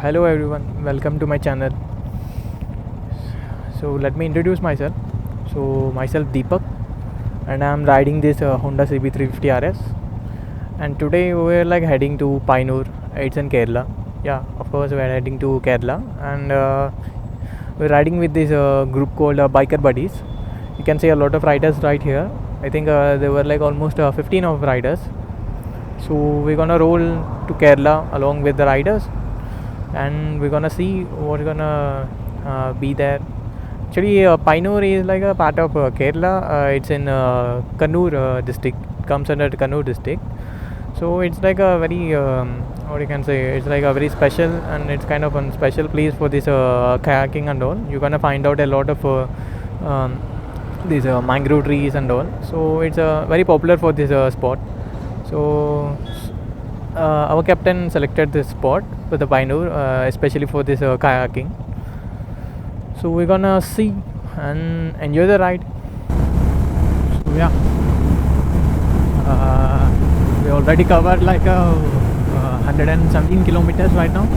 hello everyone, welcome to my channel. So let me introduce myself. So myself Deepak, and I'm riding this Honda CB350 RS. And today we're like heading to Painur. It's in Kerala. Yeah, of course we're heading to Kerala, and we're riding with this group called Biker Buddies. You can see a lot of riders right here. I think there were like almost 15 of riders. So we're gonna roll to Kerala along with the riders, and we're gonna see what's gonna be there. Actually, Painur is like a part of Kerala. It's in Kannur district. Comes under Kannur district. So it's like a very what you can say. It's like a very special, and it's kind of a special place for this kayaking and all. You're gonna find out a lot of these mangrove trees and all. So it's very popular for this sport. So our captain selected this spot for the Painur, especially for this kayaking. So we're gonna see and enjoy the ride. So yeah, we already covered like 117 kilometers right now,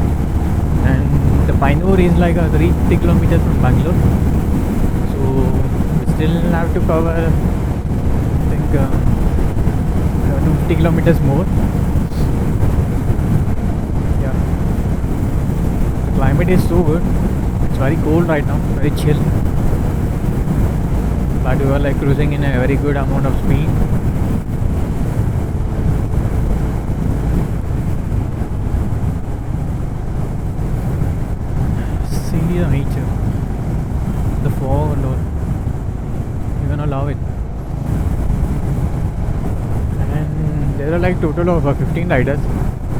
and the Painur is like 350 kilometers from Bangalore. So we still have to cover, I think, 250 kilometers more. Yeah, the climate is so good. It's very cold right now, very chill. But we are like cruising in a very good amount of speed. See the nature, the fog and all. You're gonna love it. And there are like total of 15 riders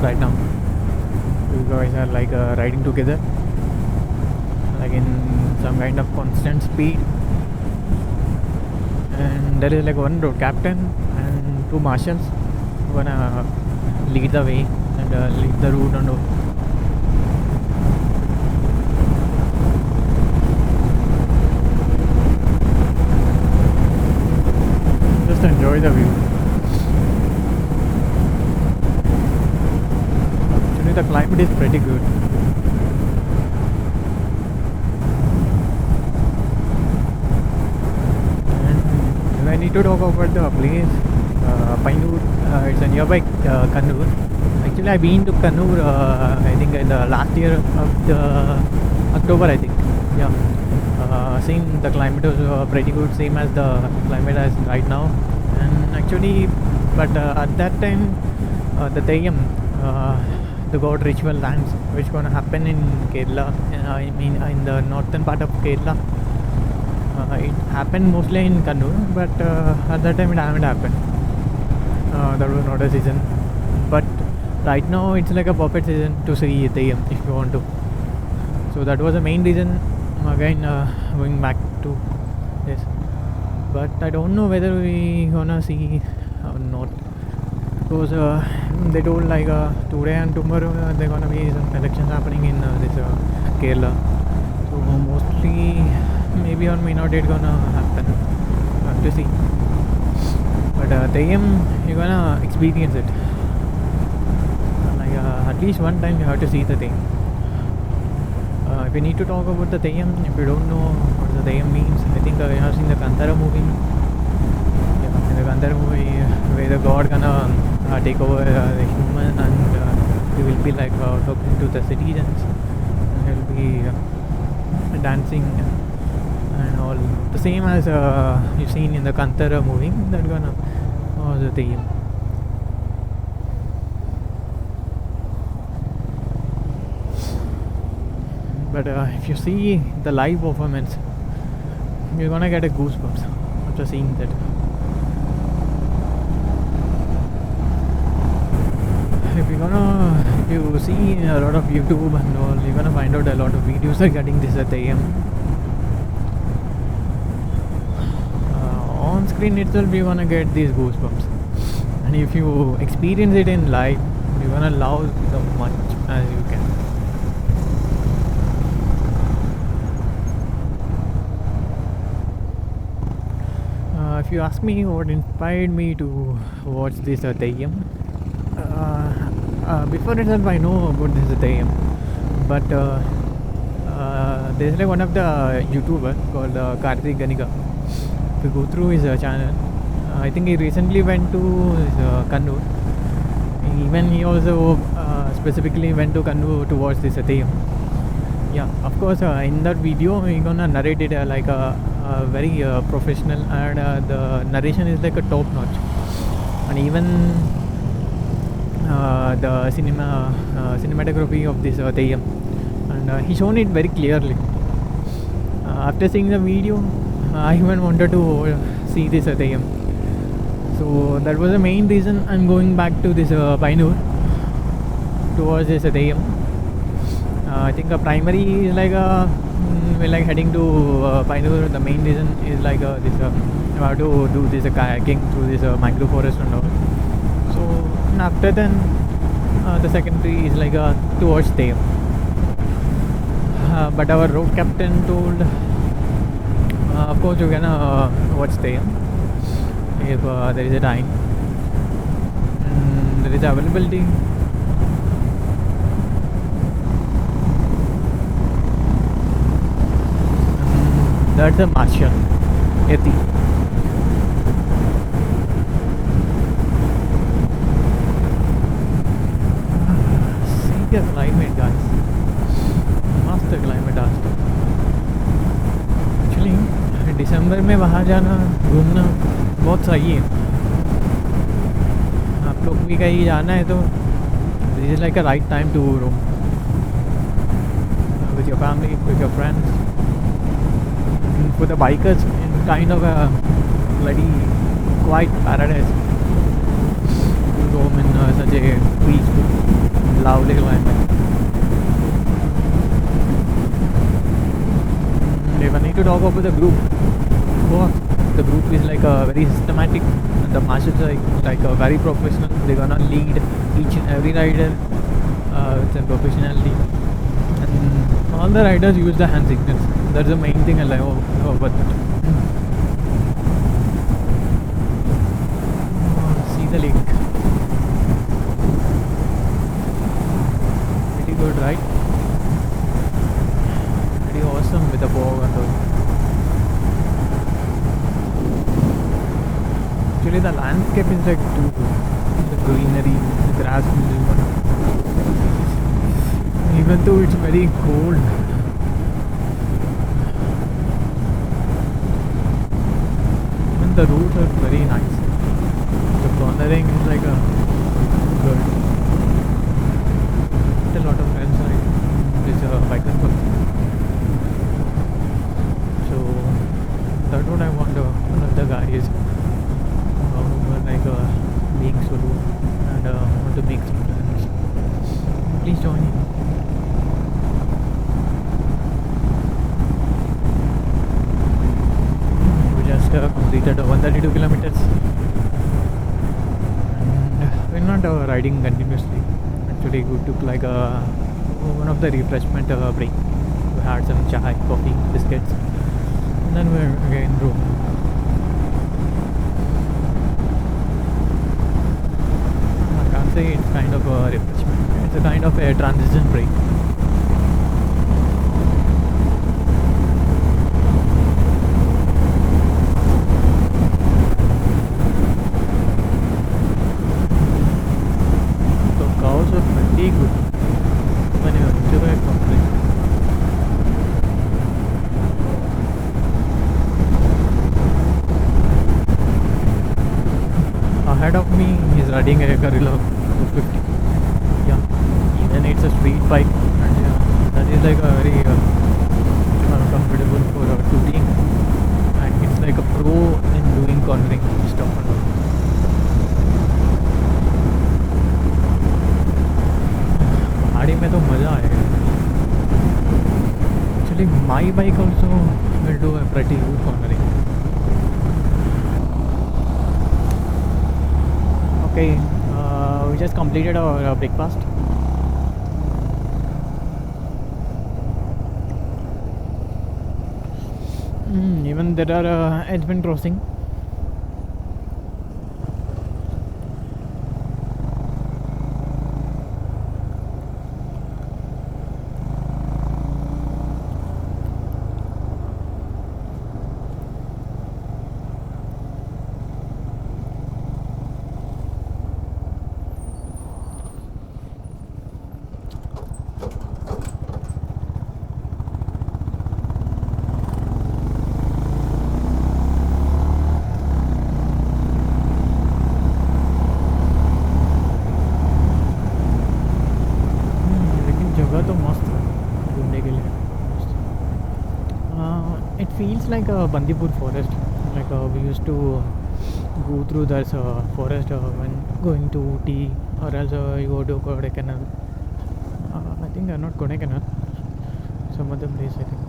right now. You guys are like riding together, like in some kind of constant speed. And there is like one road captain and two marshals who gonna lead the way and lead the route and all. Just enjoy the view. Actually, the climate is pretty good. I need to talk about the place, Painur. It's a nearby Kannur. Actually, I've been to Kannur. I think in the last year of the October. I think, yeah. Seen the climate was pretty good, same as the climate as right now. And actually, but at that time, the Theyyam, the god ritual dance, which gonna happen in Kerala. I mean, in the northern part of Kerala. It happened mostly in Kannur, but at that time it haven't happened. That was not a season. But right now it's like a perfect season to see Theyyam if you want to. So that was the main reason. Again, going back to this. But I don't know whether we gonna see or not, because they told like today and tomorrow there gonna be some elections happening in this Kerala. So mostly, maybe or may not, it gonna happen. Have to see. But Theyyam, you're gonna experience it. Like at least one time you have to see the Theyyam. If you need to talk about the Theyyam, if you don't know what the Theyyam means, I think you have seen the Kantara movie. Yeah, in the Kantara movie, where the god gonna take over the human, and he will be like talking to the citizens, and he'll be dancing and all, the same as you've seen in the Kantara movie. That gonna was the Theyyam. But if you see the live performance, you're gonna get a goosebumps after seeing that. If you see a lot of YouTube and all, you're gonna find out a lot of videos regarding this Theyyam. On screen itself, you're gonna get these goosebumps, and if you experience it in live, you're gonna love as much as you can. If you ask me what inspired me to watch this Theyyam, before itself I know about this Theyyam, but there's like one of the YouTuber called Karthik Ganika. If you go through his channel, I think he recently went to Kannur. Even he also specifically went to Kannur to watch this Theyyam. Yeah, of course, in that video he gonna narrate it like a very professional, and the narration is like a top notch. And even the cinematography of this Theyyam, and he shown it very clearly. After seeing the video, I even wanted to see this Theyyam. So that was the main reason I'm going back to this Painur to watch this Theyyam. I think a primary is like we're like heading to Painur. The main reason is like this I have to do this kayaking through this mangrove forest and all. So and after then the secondary is like to watch Theyyam. But our road captain told, of course you're gonna watch Theyyam if there is a time, there is availability. That's a Martian Yeti. See the climate, guys. Mast climate आज तो. Actually दिसंबर में वहाँ जाना घूमना बहुत सही है. आप लोग भी कहीं जाना है तो this is like a right time to roam with your family, with your friends. For the bikers, in kind of a bloody quiet paradise to roam in such a peaceful, lovely climate. If I need to talk about the group, of course, the group is like a very systematic. The masters are like a very professional. They're gonna lead each and every rider with a professionality, and all the riders use the hand signals. That's the main thing I like about it. See the lake. Pretty good, right? Pretty awesome with the fog and all. Actually, the landscape is like too good. The greenery, the grass, even though it's very cold. The routes are very nice. The cornering is like a good. A lot of friends like this biker club. So that's what I want. One of the guys who are like being solo and want to make some friends. Please join in. Completed 132 kilometers, and we're not riding continuously. Actually, we took like one of the refreshment break. We had some chai, coffee, biscuits, and then we're again roaming. I can't say it's kind of a refreshment. It's a kind of a transition break. Good. When you enjoy it completely. Ahead of me is riding a Guerrilla 250. Yeah, even it's a street bike, and that is like a very comfortable for touring, and it's like a pro in doing cornering stuff and all. गाड़ी में तो मज़ा आएगा. Actually, my bike also will do a pretty good cornering. Okay, we just completed our breakfast. Even there are edgemen crossing. really. It feels like a Bandipur forest. Like we used to go through this forest when going to Ooty, or else you go to Kodaikanal. I think not Kodaikanal, some other place I think.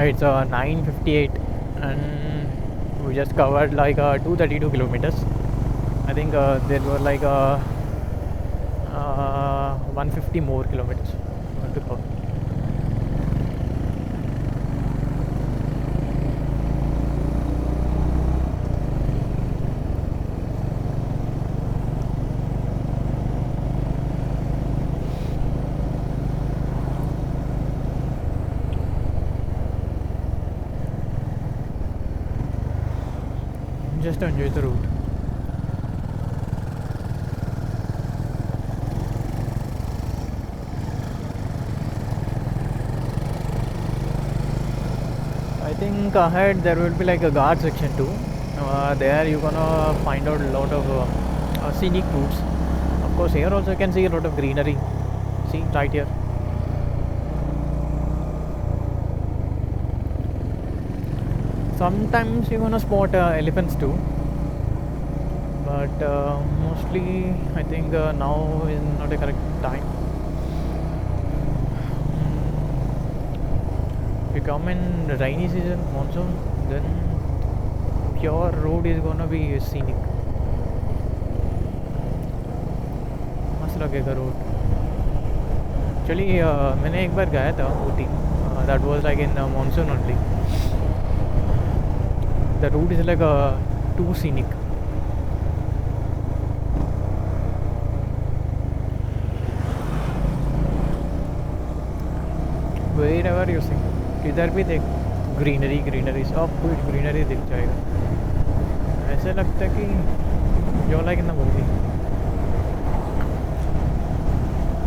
It's 9:58 and we just covered like 232 kilometers. I think there were like 150 more kilometers to cover. Just enjoy the route. I think ahead there will be like a guard section too. There you're gonna find out a lot of scenic routes. Of course, here also you can see a lot of greenery. See right here. Sometimes you're gonna spot elephants too, but mostly I think now is not a correct time. If you come in rainy season, monsoon, then your road is gonna be scenic. मस्त लगेगा road. Actually मैंने एक बार गया था Ooty. That was like in monsoon only. The route is like too scenic. Wherever you see, किधर भी देख greenery greenery, सब कुछ ग्रीनरी दिख जाएगा. ऐसे लगता है कि जो like in the movie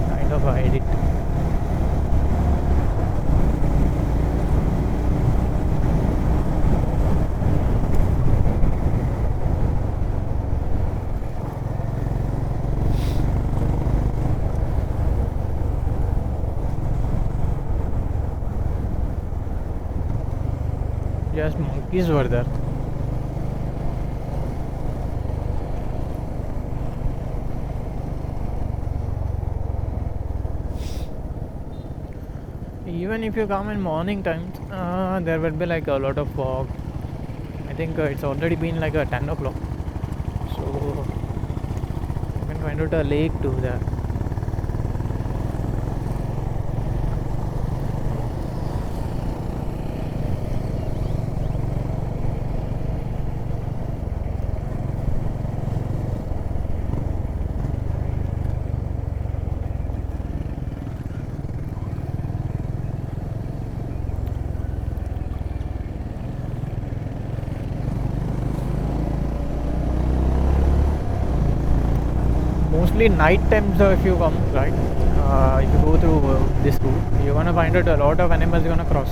kind of edit. Just monkeys were there. Even if you come in morning times, there will be like a lot of fog. I think it's already been like 10 o'clock, so you can find out a lake too there. Mostly night times if you come, right, if you go through this route, you're gonna find out a lot of animals gonna cross.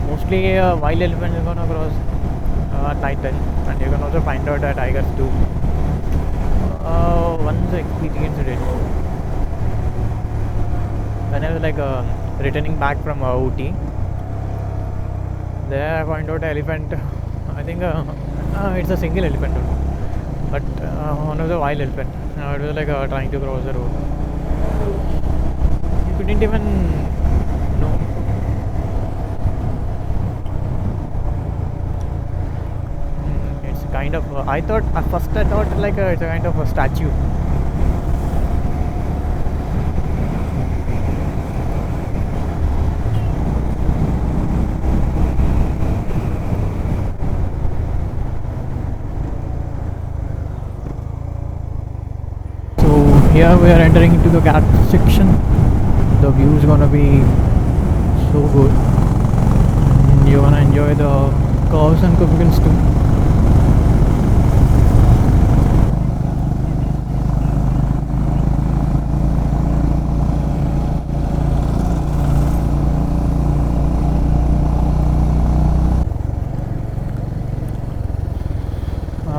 Mostly wild elephants are gonna cross at night time, and you can also find out tigers too. Once experienced it when I was like returning back from Ooty. There I find out elephant. I think it's a single elephant only, but one of the wild elephant. It was like trying to cross the road. You couldn't even know. It's kind of. I thought at first I thought like it's a kind of a statue. Here we are entering into the gas section. The view is gonna be so good. you wanna enjoy the curves and cubicles too.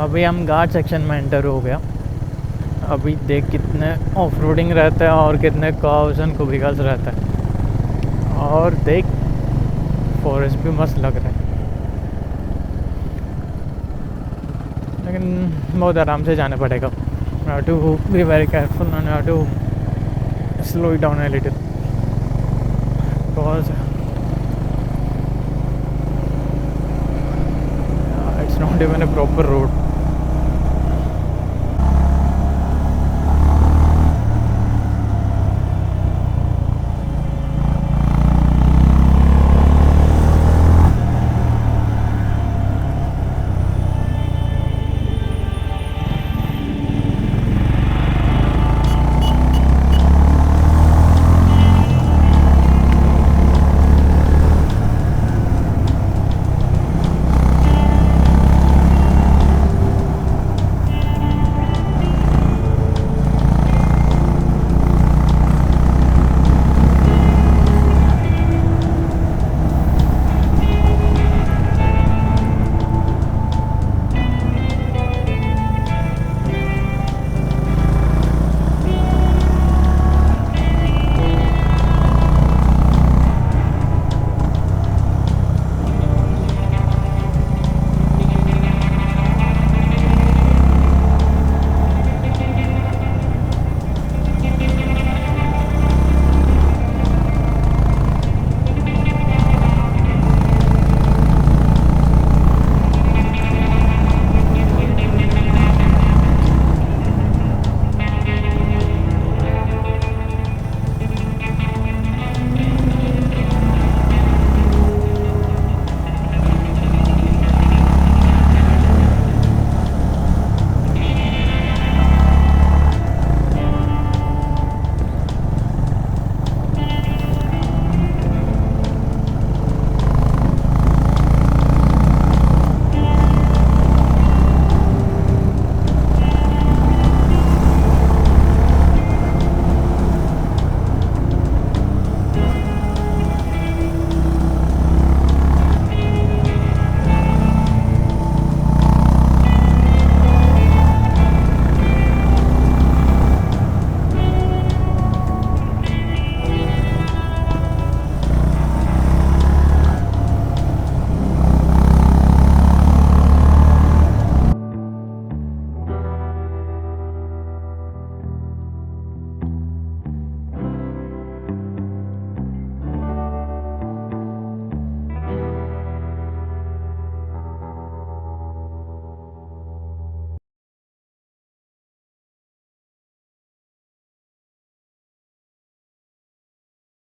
अभी हम घाट section में enter हो गया. अभी देख कितने off roading रहता है और कितने कर्व्स एंड कुबिकल्स रहता है. और देख फॉरेस्ट भी मस्त लग रहा है, लेकिन बहुत आराम से जाना पड़ेगा. You have to be very careful and you have to slow it down a little because it's not even a proper road.